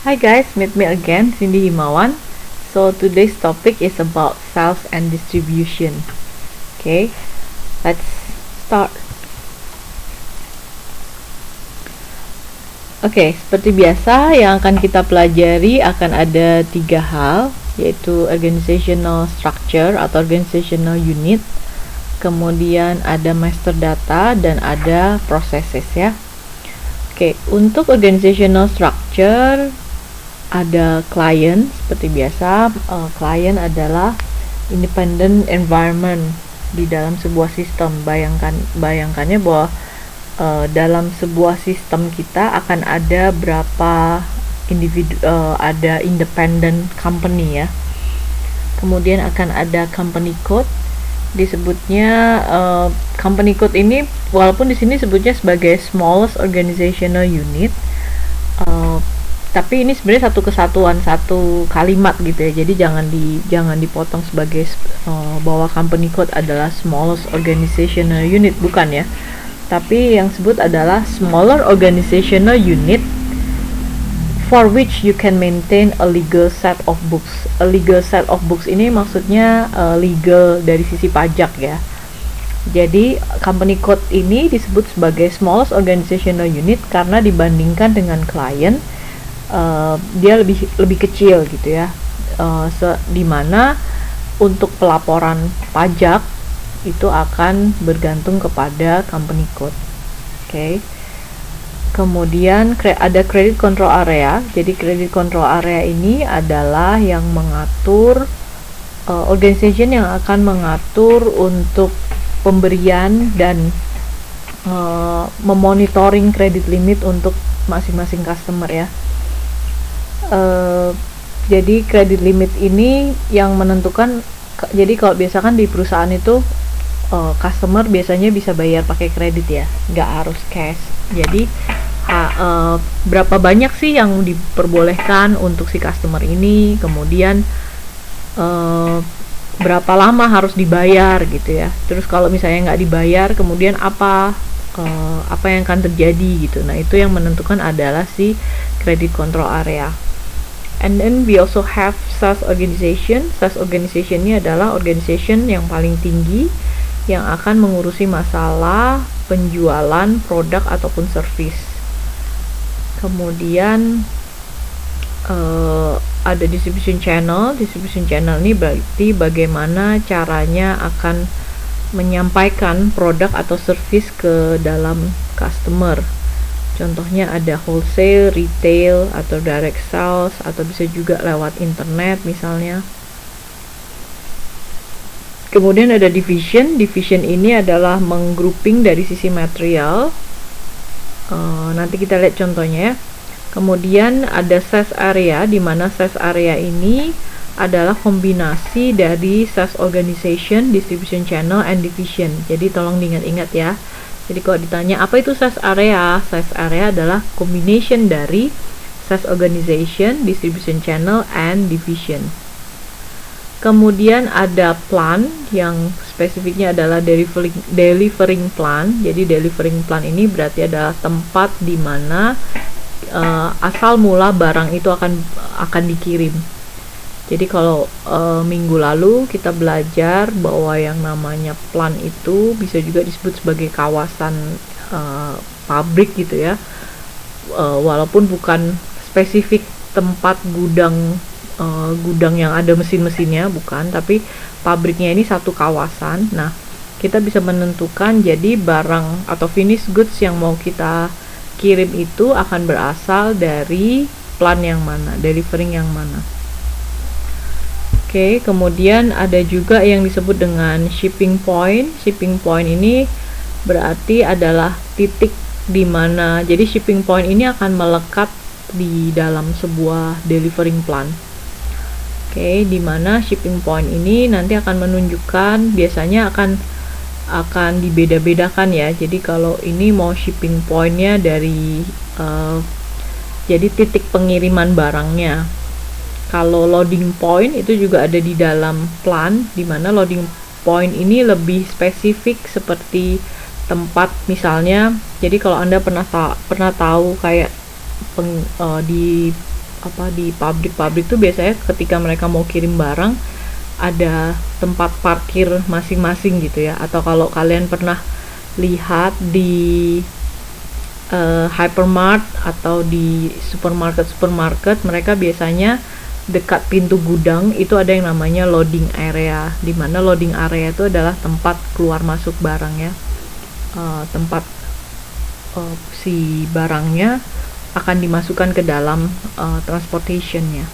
Hi guys, meet me again, Cindy Himawan. So today's topic is about sales and distribution. Okay, let's start. Oke, seperti biasa yang akan kita pelajari akan ada 3 hal, yaitu organizational structure atau organizational unit, kemudian ada master data, dan ada processes ya. Oke, untuk organizational structure ada client seperti biasa. Client adalah independent environment di dalam sebuah sistem. Bayangkannya bahwa dalam sebuah sistem kita akan ada berapa individu, ada independent company ya. Kemudian akan ada company code, disebutnya company code ini walaupun di sini sebutnya sebagai smallest organizational unit, tapi ini sebenarnya satu kesatuan, satu kalimat gitu ya. Jadi jangan dipotong sebagai bahwa company code adalah smallest organizational unit, bukan ya. Tapi yang sebut adalah smaller organizational unit for which you can maintain a legal set of books. A legal set of books ini maksudnya legal dari sisi pajak ya. Jadi company code ini disebut sebagai smallest organizational unit karena dibandingkan dengan client dia lebih kecil gitu ya. Dimana untuk pelaporan pajak itu akan bergantung kepada company code. Oke. Kemudian ada credit control area. Jadi credit control area ini adalah yang mengatur organization yang akan mengatur untuk pemberian dan memonitoring credit limit untuk masing-masing customer ya. Jadi credit limit ini yang menentukan. Jadi kalau biasa kan di perusahaan itu customer biasanya bisa bayar pakai kredit ya, nggak harus cash. Jadi berapa banyak sih yang diperbolehkan untuk si customer ini, kemudian berapa lama harus dibayar gitu ya. Terus kalau misalnya nggak dibayar, kemudian apa yang akan terjadi gitu. Nah itu yang menentukan adalah si credit control area. And then we also have sales organization. Sales organization ini adalah organization yang paling tinggi yang akan mengurusi masalah penjualan produk ataupun service. Kemudian ada distribution channel. Distribution channel ini berarti bagaimana caranya akan menyampaikan produk atau service ke dalam customer. Contohnya ada wholesale, retail, atau direct sales, atau bisa juga lewat internet misalnya. Kemudian ada division. Division ini adalah menggrouping dari sisi material. Nanti kita lihat contohnya ya. Kemudian ada sales area, di mana sales area ini adalah kombinasi dari sales organization, distribution channel, and division. Jadi tolong diingat-ingat ya. Jadi kalau ditanya apa itu sales area adalah combination dari sales organization, distribution channel, and division. Kemudian ada plan yang spesifiknya adalah delivering plan. Jadi delivering plan ini berarti adalah tempat di mana asal mula barang itu akan dikirim. Jadi kalau minggu lalu kita belajar bahwa yang namanya plan itu bisa juga disebut sebagai kawasan pabrik gitu ya. Walaupun bukan spesifik tempat gudang yang ada mesin-mesinnya, bukan, tapi pabriknya ini satu kawasan. Nah, kita bisa menentukan jadi barang atau finished goods yang mau kita kirim itu akan berasal dari plan yang mana, delivering yang mana. Oke, kemudian ada juga yang disebut dengan shipping point. Shipping point ini berarti adalah titik di mana, jadi shipping point ini akan melekat di dalam sebuah delivering plan. Oke, di mana shipping point ini nanti akan menunjukkan, biasanya akan dibeda-bedakan ya. Jadi kalau ini mau shipping pointnya dari jadi titik pengiriman barangnya. Kalau loading point itu juga ada di dalam plan, di mana loading point ini lebih spesifik seperti tempat misalnya. Jadi kalau Anda pernah tahu kayak di di pabrik-pabrik tuh biasanya ketika mereka mau kirim barang ada tempat parkir masing-masing gitu ya. Atau kalau kalian pernah lihat di hypermart atau di supermarket, mereka biasanya dekat pintu gudang itu ada yang namanya loading area, di mana loading area itu adalah tempat keluar masuk barang ya, tempat si barangnya akan dimasukkan ke dalam transportationnya.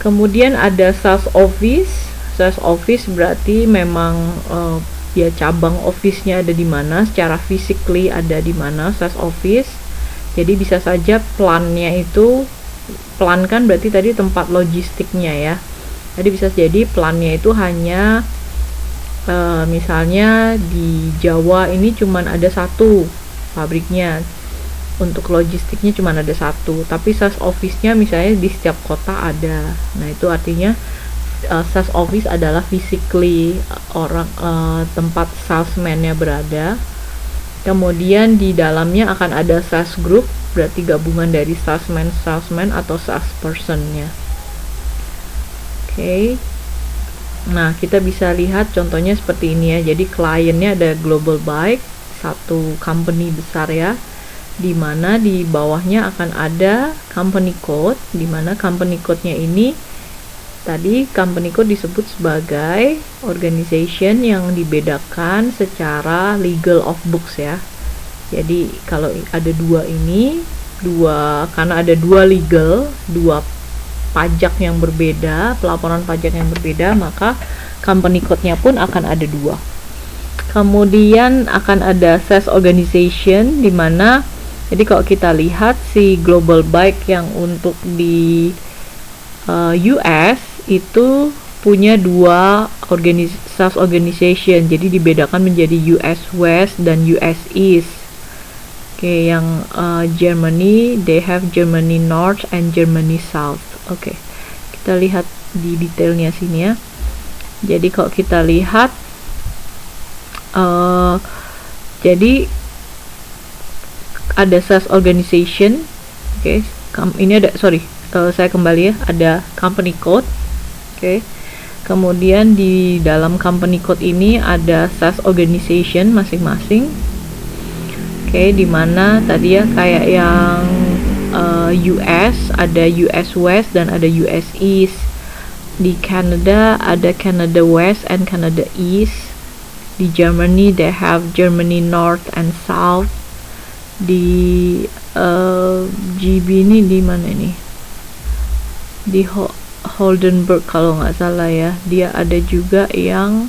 Kemudian ada sales office. Sales office berarti memang ya cabang office-nya ada di mana, secara physically ada di mana sales office. Jadi bisa saja plannya itu, plan kan berarti tadi tempat logistiknya ya. Jadi bisa jadi plannya itu hanya misalnya di Jawa ini cuman ada satu pabriknya, untuk logistiknya cuman ada satu, tapi sales office-nya misalnya di setiap kota ada. Nah itu artinya sales office adalah physically tempat salesman-nya berada. Kemudian di dalamnya akan ada sales group, berarti gabungan dari salesman atau salesperson-nya. Oke. Nah, kita bisa lihat contohnya seperti ini ya. Jadi kliennya ada Global Bike, satu company besar ya, di mana di bawahnya akan ada company code, di mana company code-nya ini tadi company code disebut sebagai organization yang dibedakan secara legal of books ya. Jadi kalau ada karena ada dua legal, dua pajak yang berbeda, pelaporan pajak yang berbeda, maka company code-nya pun akan ada dua. Kemudian akan ada sales organization, di mana jadi kalau kita lihat si Global Bike yang untuk di US itu punya dua sales organization, jadi dibedakan menjadi US West dan US East. Oke, yang Germany, they have Germany North and Germany South. Oke, kita lihat di detailnya sini ya. Jadi kalau kita lihat jadi ada sales organization. Oke, ini ada, saya kembali ya, ada company code. Oke. Kemudian di dalam company code ini ada sales organization masing-masing. Oke, di mana tadi ya kayak yang US ada US West dan ada US East. Di Canada ada Canada West and Canada East. Di Germany they have Germany North and South. Di GB ini di mana ini? Di Holdenburg kalau nggak salah ya, dia ada juga yang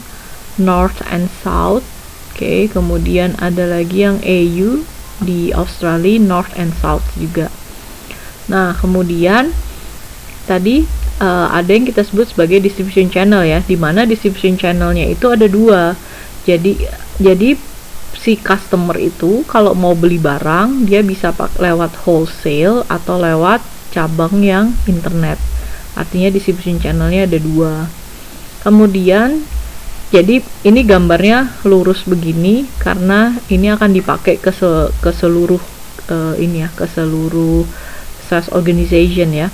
North and South. Oke, kemudian ada lagi yang AU di Australia, North and South juga. Nah, kemudian tadi ada yang kita sebut sebagai distribution channel ya, di mana distribution channelnya itu ada dua. Jadi si customer itu kalau mau beli barang dia bisa lewat wholesale atau lewat cabang yang internet. Artinya distribution channelnya ada dua. Kemudian jadi ini gambarnya lurus begini karena ini akan dipakai ke seluruh ke seluruh sales organization ya.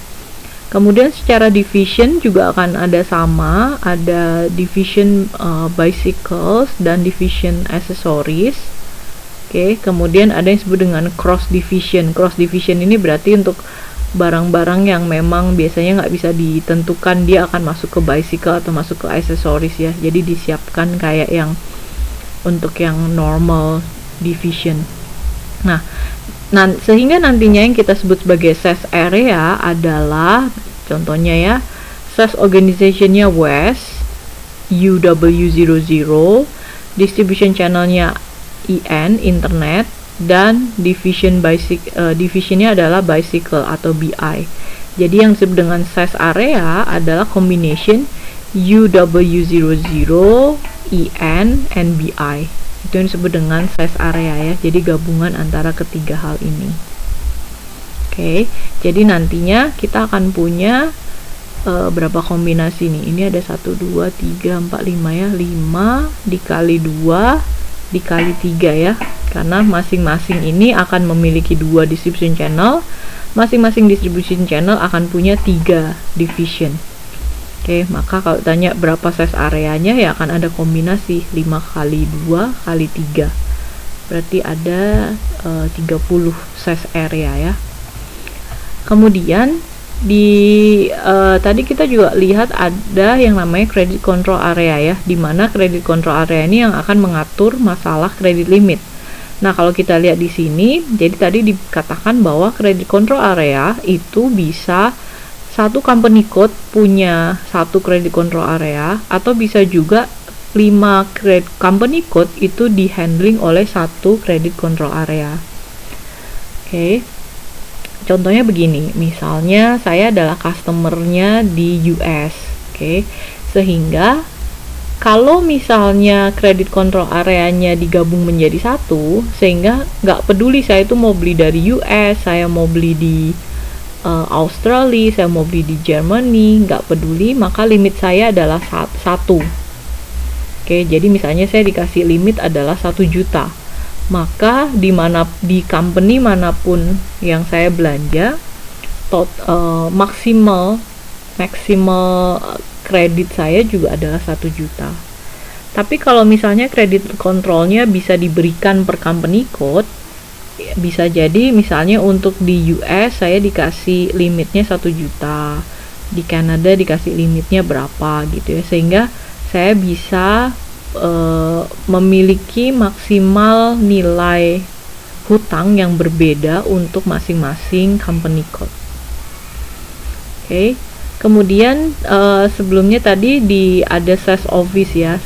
Kemudian secara division juga akan ada sama, ada division bicycles dan division accessories. Oke, kemudian ada yang disebut dengan cross division. Cross division ini berarti untuk barang-barang yang memang biasanya nggak bisa ditentukan dia akan masuk ke bicycle atau masuk ke aksesoris ya, jadi disiapkan kayak yang untuk yang normal division. Nah, sehingga nantinya yang kita sebut sebagai sales area adalah contohnya ya, sales organizationnya West UW00, distribution channelnya IN internet, dan divisionnya adalah bicycle atau BI. Jadi yang disebut dengan sales area adalah combination UW00, IN, and BI. Itu yang disebut dengan sales area ya. Jadi gabungan antara ketiga hal ini. Oke, jadi nantinya kita akan punya berapa kombinasi nih? Ini ada 1, 2, 3, 4, 5 ya. 5 dikali 2 dikali 3 ya, karena masing-masing ini akan memiliki dua distribution channel, masing-masing distribution channel akan punya 3 division. Oke, maka kalau tanya berapa size areanya, ya akan ada kombinasi 5 kali 2 kali 3. Berarti ada 30 size area ya. Kemudian tadi kita juga lihat ada yang namanya credit control area ya, dimana credit control area ini yang akan mengatur masalah credit limit. Nah, kalau kita lihat di sini, jadi tadi dikatakan bahwa credit control area itu bisa satu company code punya satu credit control area, atau bisa juga 5 company code itu di-handling oleh satu credit control area. Oke. Contohnya begini, misalnya saya adalah customernya di US, oke. Sehingga kalau misalnya credit control areanya digabung menjadi satu, sehingga nggak peduli saya itu mau beli dari US, saya mau beli di Australia, saya mau beli di Germany, nggak peduli, maka limit saya adalah 1. Oke, jadi misalnya saya dikasih limit adalah 1 juta. Maka di company manapun yang saya belanja, maksimal kredit saya juga adalah 1 juta. Tapi kalau misalnya kredit kontrolnya bisa diberikan per company code, bisa jadi misalnya untuk di US saya dikasih limitnya 1 juta, di Kanada dikasih limitnya berapa gitu ya, sehingga saya bisa memiliki maksimal nilai hutang yang berbeda untuk masing-masing company code. Oke. Kemudian sebelumnya tadi ada sales office ya.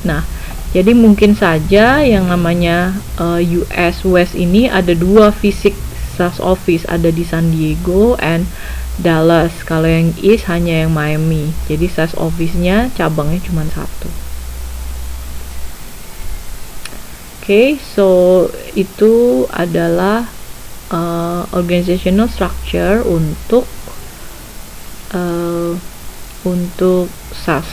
Nah, jadi mungkin saja yang namanya US West ini ada 2 fisik sales office, ada di San Diego and Dallas. Kalau yang East hanya yang Miami. Jadi sales office-nya cabangnya cuma 1. Oke, so itu adalah organizational structure untuk SAS.